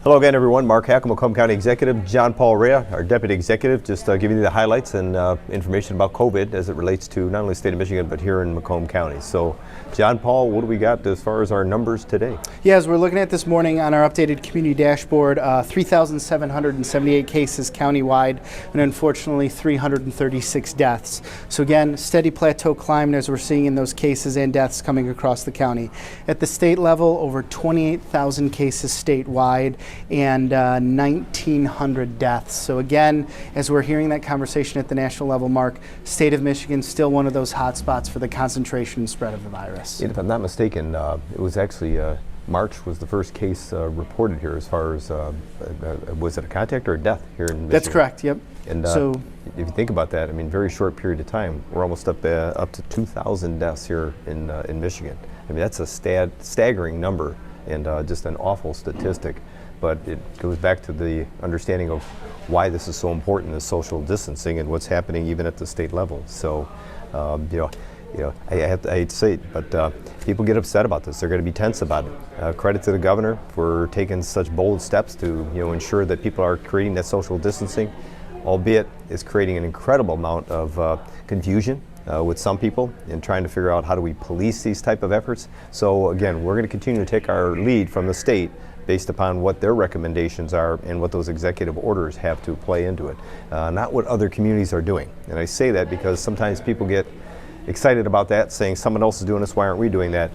Hello again, everyone. Mark Hackle, Macomb County Executive. John Paul Rea, our Deputy Executive, just giving you the highlights and information about COVID as it relates to not only the state of Michigan, but here in Macomb County. So, John Paul, what do we got as far as our numbers today? Yeah, as we're looking at this morning on our updated community dashboard, 3,778 cases countywide, and unfortunately 336 deaths. So again, steady plateau climb as we're seeing in those cases and deaths coming across the county. At the state level, over 28,000 cases statewide, and 1,900 deaths. So again, as we're hearing that conversation at the national level, Mark, state of Michigan still one of those hot spots for the concentration and spread of the virus. And if I'm not mistaken, it was actually March was the first case reported here as far as, was it a contact or a death here in Michigan? That's correct, yep. And so, if you think about that, I mean, very short period of time, we're almost up to 2,000 deaths here in Michigan. I mean, that's a staggering number and just an awful statistic. But it goes back to the understanding of why this is so important, the social distancing and what's happening even at the state level. So, I hate to say it, but people get upset about this. They're going to be tense about it. Credit to the governor for taking such bold steps to ensure that people are creating that social distancing, albeit it's creating an incredible amount of confusion with some people in trying to figure out how do we police these type of efforts. So again, we're going to continue to take our lead from the state based upon what their recommendations are and what those executive orders have to play into it, not what other communities are doing. And I say that because sometimes people get excited about that, saying someone else is doing this, why aren't we doing that?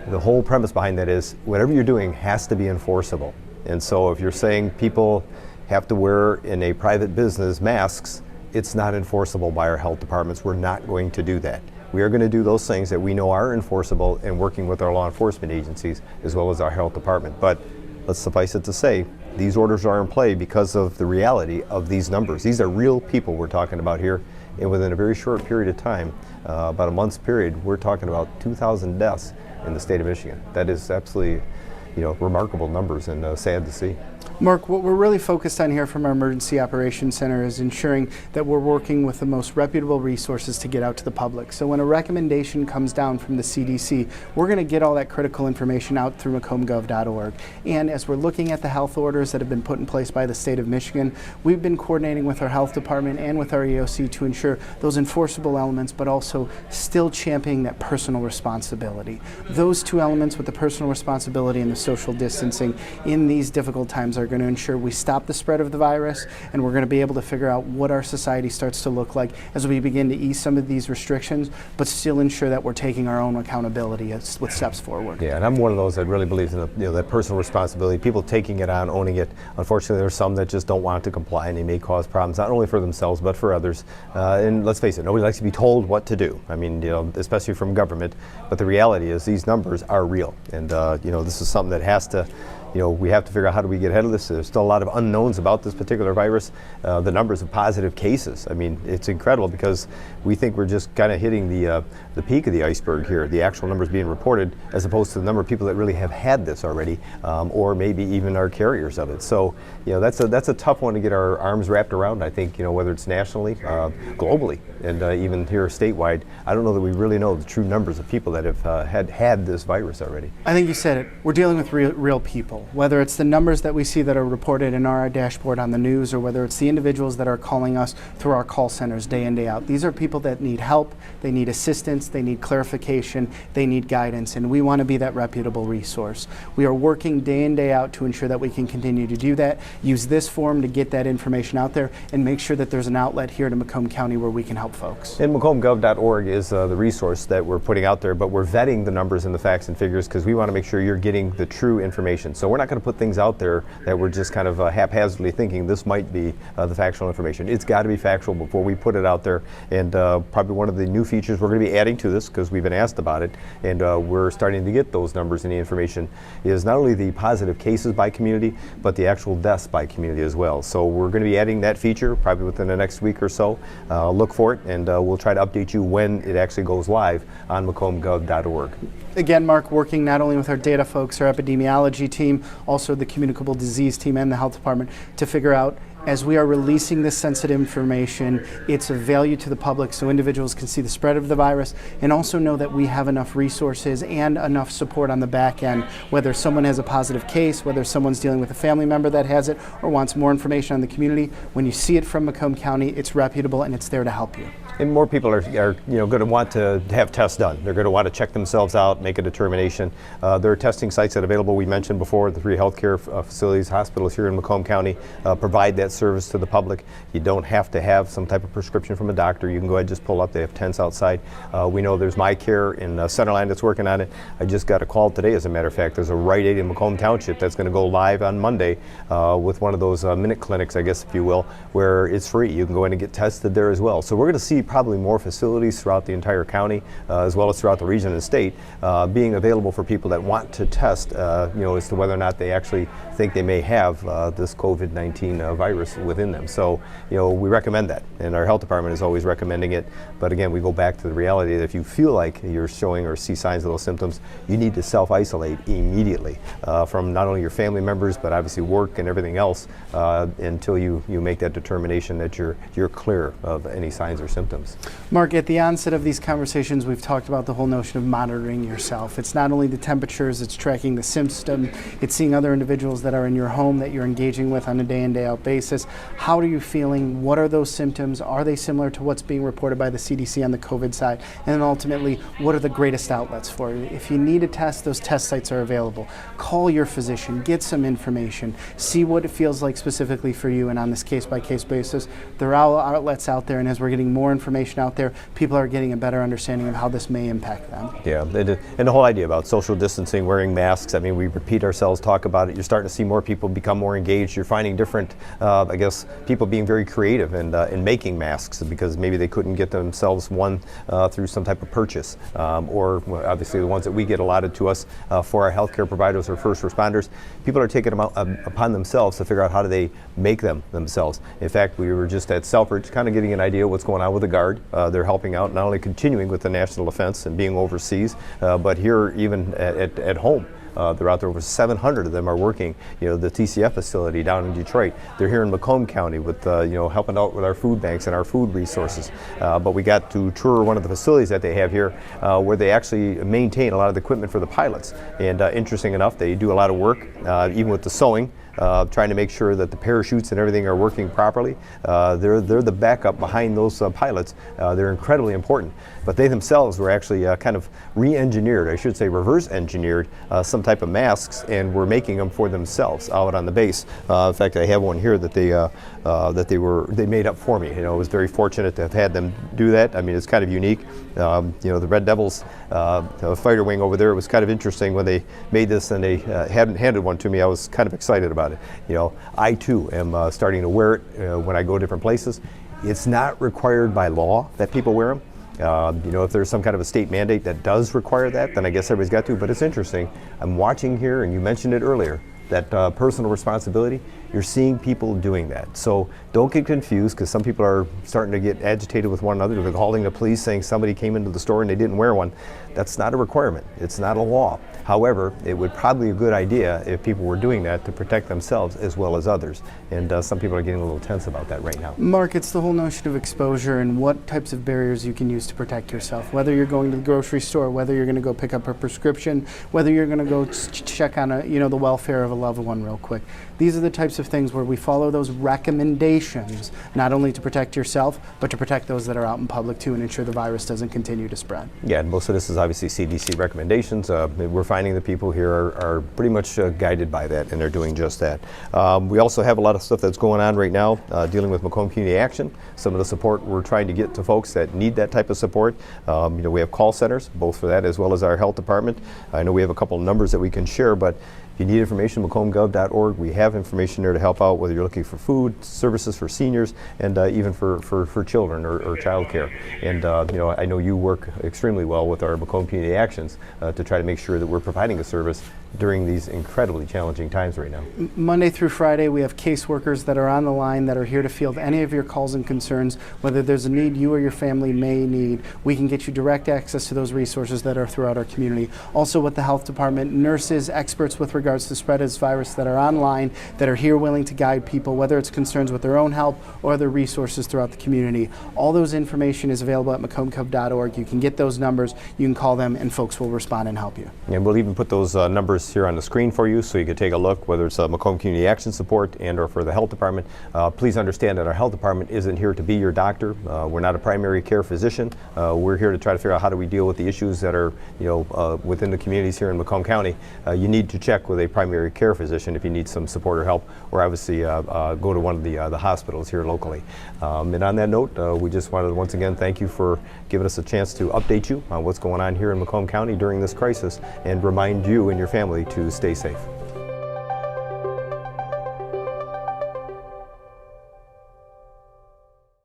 The whole premise behind that is whatever you're doing has to be enforceable. And so if you're saying people have to wear in a private business masks, it's not enforceable by our health departments. We're not going to do that. We are going to do those things that we know are enforceable and working with our law enforcement agencies as well as our health department. But let's suffice it to say, these orders are in play because of the reality of these numbers. These are real people we're talking about here, and within a very short period of time, about a month's period, we're talking about 2,000 deaths in the state of Michigan. That is absolutely, remarkable numbers and sad to see. Mark, what we're really focused on here from our Emergency Operations Center is ensuring that we're working with the most reputable resources to get out to the public. So when a recommendation comes down from the CDC, we're going to get all that critical information out through macombgov.org. And as we're looking at the health orders that have been put in place by the state of Michigan, we've been coordinating with our health department and with our EOC to ensure those enforceable elements, but also still championing that personal responsibility. Those two elements with the personal responsibility and the social distancing in these difficult times are going to ensure we stop the spread of the virus, and we're going to be able to figure out what our society starts to look like as we begin to ease some of these restrictions, but still ensure that we're taking our own accountability with steps forward. Yeah, and I'm one of those that really believes in that personal responsibility, people taking it on, owning it. Unfortunately, there's some that just don't want to comply, and they may cause problems not only for themselves but for others. And let's face it, nobody likes to be told what to do. I mean, especially from government. But the reality is these numbers are real, and this is something that has to. We have to figure out how do we get ahead of this. There's still a lot of unknowns about this particular virus. The numbers of positive cases, I mean, it's incredible because we think we're just kind of hitting the peak of the iceberg here, the actual numbers being reported, as opposed to the number of people that really have had this already, or maybe even are carriers of it. So, that's a tough one to get our arms wrapped around. I think, whether it's nationally, globally, and even here statewide, I don't know that we really know the true numbers of people that have had this virus already. I think you said it. We're dealing with real people. Whether it's the numbers that we see that are reported in our dashboard on the news, or whether it's the individuals that are calling us through our call centers day in, day out. These are people that need help, they need assistance, they need clarification, they need guidance, and we want to be that reputable resource. We are working day in, day out to ensure that we can continue to do that, use this forum to get that information out there, and make sure that there's an outlet here to Macomb County where we can help folks. And macombgov.org is the resource that we're putting out there, but we're vetting the numbers and the facts and figures because we want to make sure you're getting the true information. So we're not going to put things out there that we're just kind of haphazardly thinking this might be the factual information. It's got to be factual before we put it out there. And probably one of the new features we're going to be adding to this, because we've been asked about it, and we're starting to get those numbers and the information, is not only the positive cases by community, but the actual deaths by community as well. So we're going to be adding that feature probably within the next week or so. Look for it, and we'll try to update you when it actually goes live on macombgov.org. Again, Mark, working not only with our data folks, our epidemiology team, also the communicable disease team and the health department to figure out As we are releasing this sensitive information, it's of value to the public so individuals can see the spread of the virus and also know that we have enough resources and enough support on the back end, whether someone has a positive case, whether someone's dealing with a family member that has it or wants more information on the community. When you see it from Macomb County, it's reputable and it's there to help you. And more people are going to want to have tests done. They're going to want to check themselves out, make a determination. There are testing sites that are available. We mentioned before the 3 healthcare facilities, hospitals here in Macomb County provide that service to the public. You don't have to have some type of prescription from a doctor. You can go ahead and just pull up. They have tents outside. We know there's My Care in Centerline that's working on it. I just got a call today, as a matter of fact. There's a Rite Aid in Macomb Township that's going to go live on Monday with one of those minute clinics, I guess, if you will, where it's free. You can go in and get tested there as well. So we're going to see probably more facilities throughout the entire county, as well as throughout the region and state, being available for people that want to test, as to whether or not they actually think they may have this COVID-19 virus within them. So, we recommend that, and our health department is always recommending it. But again, we go back to the reality that if you feel like you're showing or see signs of those symptoms, you need to self-isolate immediately from not only your family members, but obviously work and everything else until you make that determination that you're clear of any signs or symptoms. Mark, at the onset of these conversations, we've talked about the whole notion of monitoring yourself. It's not only the temperatures, it's tracking the symptom, it's seeing other individuals that are in your home that you're engaging with on a day in, day out basis. How are you feeling? What are those symptoms? Are they similar to what's being reported by the CDC on the COVID side? And then ultimately, what are the greatest outlets for you? If you need a test, those test sites are available. Call your physician, get some information, see what it feels like specifically for you, and on this case-by-case basis, there are outlets out there, and as we're getting more information out there, people are getting a better understanding of how this may impact them. Yeah, and the whole idea about social distancing, wearing masks, I mean, we repeat ourselves, talk about it. You're starting to see more people become more engaged. You're finding different, people being very creative and in making masks because maybe they couldn't get themselves one through some type of purchase. Or obviously the ones that we get allotted to us for our healthcare providers or first responders, people are taking them upon themselves to figure out how do they make them themselves. In fact, we were just at Selfridge kind of getting an idea of what's going on with the Guard. They're helping out, not only continuing with the national defense and being overseas, but here even at home. They're out there. Over 700 of them are working, the TCF facility down in Detroit. They're here in Macomb County with, helping out with our food banks and our food resources. But we got to tour one of the facilities that they have here where they actually maintain a lot of the equipment for the pilots. And interesting enough, they do a lot of work, even with the sewing. Trying to make sure that the parachutes and everything are working properly. They're the backup behind those pilots. They're incredibly important. But they themselves were actually kind of re-engineered, I should say reverse engineered, some type of masks, and were making them for themselves out on the base. In fact, I have one here that they made up for me. I was very fortunate to have had them do that. I mean, it's kind of unique. The Red Devils fighter wing over there, it was kind of interesting when they made this and they hadn't handed one to me. I was kind of excited about it. I too am starting to wear it when I go different places. It's not required by law that people wear them. If there's some kind of a state mandate that does require that, then I guess everybody's got to. But it's interesting. I'm watching here, and you mentioned it earlier, that personal responsibility. You're seeing people doing that. So don't get confused, because some people are starting to get agitated with one another. They're calling the police saying somebody came into the store and they didn't wear one. That's not a requirement. It's not a law. However, it would probably be a good idea if people were doing that to protect themselves as well as others. And some people are getting a little tense about that right now. Mark, it's the whole notion of exposure and what types of barriers you can use to protect yourself. Whether you're going to the grocery store, whether you're going to go pick up a prescription, whether you're going to go check on the welfare of a loved one real quick. These are the types of things where we follow those recommendations, not only to protect yourself, but to protect those that are out in public too, and ensure the virus doesn't continue to spread. Yeah, and most of this is obviously CDC recommendations. We're finding that people here are pretty much guided by that, and they're doing just that. We also have a lot of stuff that's going on right now dealing with Macomb Community Action. Some of the support we're trying to get to folks that need that type of support. We have call centers, both for that as well as our health department. I know we have a couple of numbers that we can share, but if you need information, macombgov.org, we have information there to help out, whether you're looking for food, services for seniors, and even for children or child care. And I know you work extremely well with our Macomb Community Actions to try to make sure that we're providing a service during these incredibly challenging times right now. Monday through Friday, we have caseworkers that are on the line that are here to field any of your calls and concerns. Whether there's a need you or your family may need, we can get you direct access to those resources that are throughout our community. Also with the health department, nurses, experts with regards to spread of this virus that are online, that are here willing to guide people, whether it's concerns with their own health or other resources throughout the community. All those information is available at macombgov.org. You can get those numbers, you can call them, and folks will respond and help you. And we'll even put those numbers here on the screen for you so you can take a look, whether it's Macomb Community Action Support and or for the health department. Please understand that our health department isn't here to be your doctor. We're not a primary care physician. We're here to try to figure out how do we deal with the issues that are within the communities here in Macomb County. You need to check with a primary care physician if you need some support or help, or obviously go to one of the hospitals here locally. And on that note, we just wanted to once again thank you for giving us a chance to update you on what's going on here in Macomb County during this crisis and remind you and your family to stay safe.